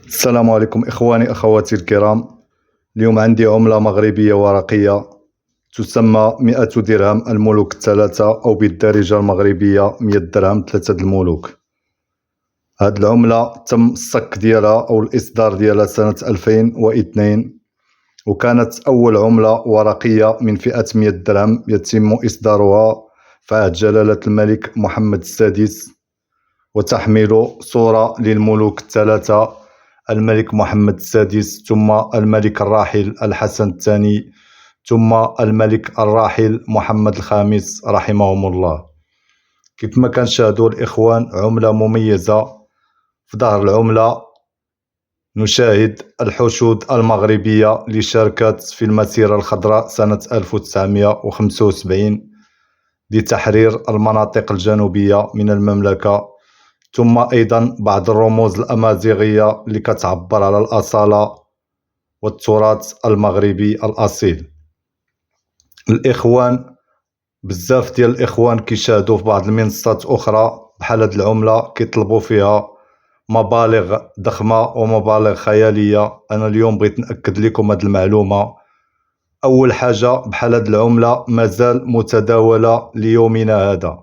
السلام عليكم إخواني أخواتي الكرام. اليوم عندي عملة مغربية ورقية تسمى 100 درهم الملوك الثلاثة، أو بالدارجة المغربية 100 درهم 3 الملوك. هاد العملة تم الصك ديالها أو الإصدار ديالها سنة 2002، وكانت أول عملة ورقية من فئة 100 درهم يتم إصدارها في عهد جلالة الملك محمد السادس، وتحمل صورة للملوك الثلاثة: الملك محمد السادس، ثم الملك الراحل الحسن الثاني، ثم الملك الراحل محمد الخامس رحمهم الله. كيف ما كنشاهدوا الإخوان، عملة مميزة. في ظهر العملة نشاهد الحشود المغربية اللي شاركت في المسيرة الخضراء سنة 1975 لتحرير المناطق الجنوبية من المملكة، ثم أيضا بعض الرموز الأمازيغية اللي كتعبر على الأصالة والتراث المغربي الأصيل. الإخوان بزاف ديال الإخوان كيشاهدوا في بعض المنصات أخرى بحال هاد العملة كيطلبوا فيها مبالغ ضخمة ومبالغ خيالية. أنا اليوم بغيت نأكد لكم هاد المعلومة. أول حاجة، بحال هاد العملة مازال متداولة ليومنا هذا.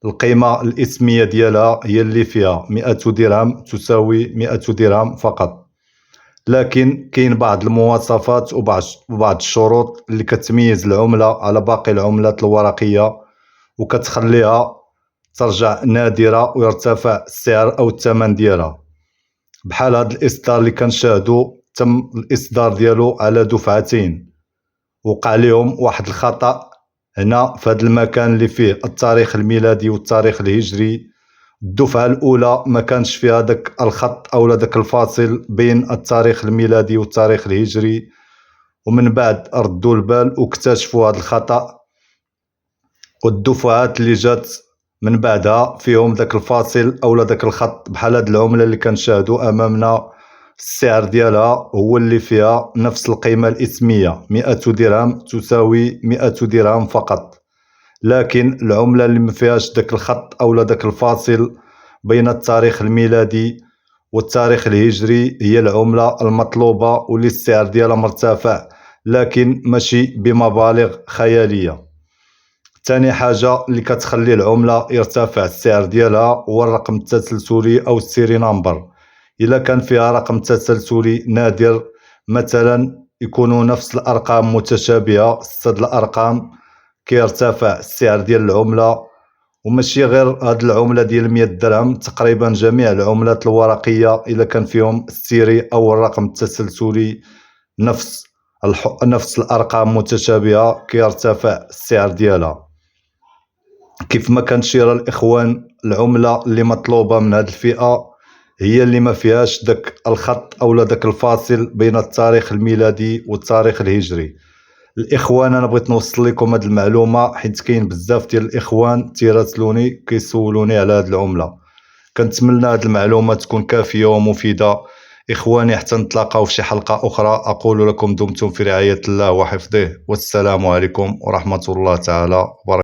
القيمة الإسمية ديالها هي اللي فيها 100 درهم، تساوي 100 درهم فقط، لكن كاين بعض المواصفات وبعض الشروط اللي كتميز العملة على باقي العملات الورقية وكتخليها ترجع نادرة ويرتفع السعر أو الثمن ديالها. بحال هاد الإصدار اللي كنشاهدو تم الإصدار ديالو على دفعتين، وقع لهم واحد الخطأ هنا في هذا المكان اللي فيه التاريخ الميلادي والتاريخ الهجري. الدفعة الأولى ما كانش فيها داك الخط أو داك الفاصل بين التاريخ الميلادي والتاريخ الهجري، ومن بعد ردوا البال واكتشفوا هذا الخطأ، والدفعات اللي جات من بعدها فيهم داك الفاصل أو داك الخط. بحال هاد العملة اللي كنشاهدوا أمامنا، السعر ديالها هو اللي فيها نفس القيمة الإسمية: 100 درهم، تساوي 100 درهم فقط. لكن العملة اللي ما فيهاش داك الخط أو داك الفاصل بين التاريخ الميلادي والتاريخ الهجري هي العملة المطلوبة، واللي السعر ديالها مرتفع لكن ماشي بمبالغ خيالية. ثاني حاجة اللي كتخلي العملة يرتفع السعر ديالها هو الرقم التسلسلي أو السيري نمبر. إلا كان فيها رقم تسلسلي نادر، مثلا يكونوا نفس الأرقام متشابهة، 6 الأرقام، كيرتفع السعر ديال العملة. وماشي غير هاد العملة ديال 100 درهم، تقريبا جميع العملات الورقية إلا كان فيهم السيري أو الرقم التسلسلي نفس الأرقام متشابهة كيرتفع السعر ديالها. كيف ما كنشير الإخوان، العملة اللي مطلوبة من هاد الفئة هي اللي ما فيهاش داك الخط أو داك الفاصل بين التاريخ الميلادي والتاريخ الهجري. الإخوان، أنا بغيت نوصل لكم هاد المعلومة حيت كاين بزاف ديال الإخوان تيراسلوني كيسولوني على هاد العملة. كنتمنى هاد المعلومة تكون كافية ومفيدة. إخواني، حتى نتلاقاو في شي حلقة أخرى، أقول لكم دمتم في رعاية الله وحفظه، والسلام عليكم ورحمة الله تعالى وبركاته.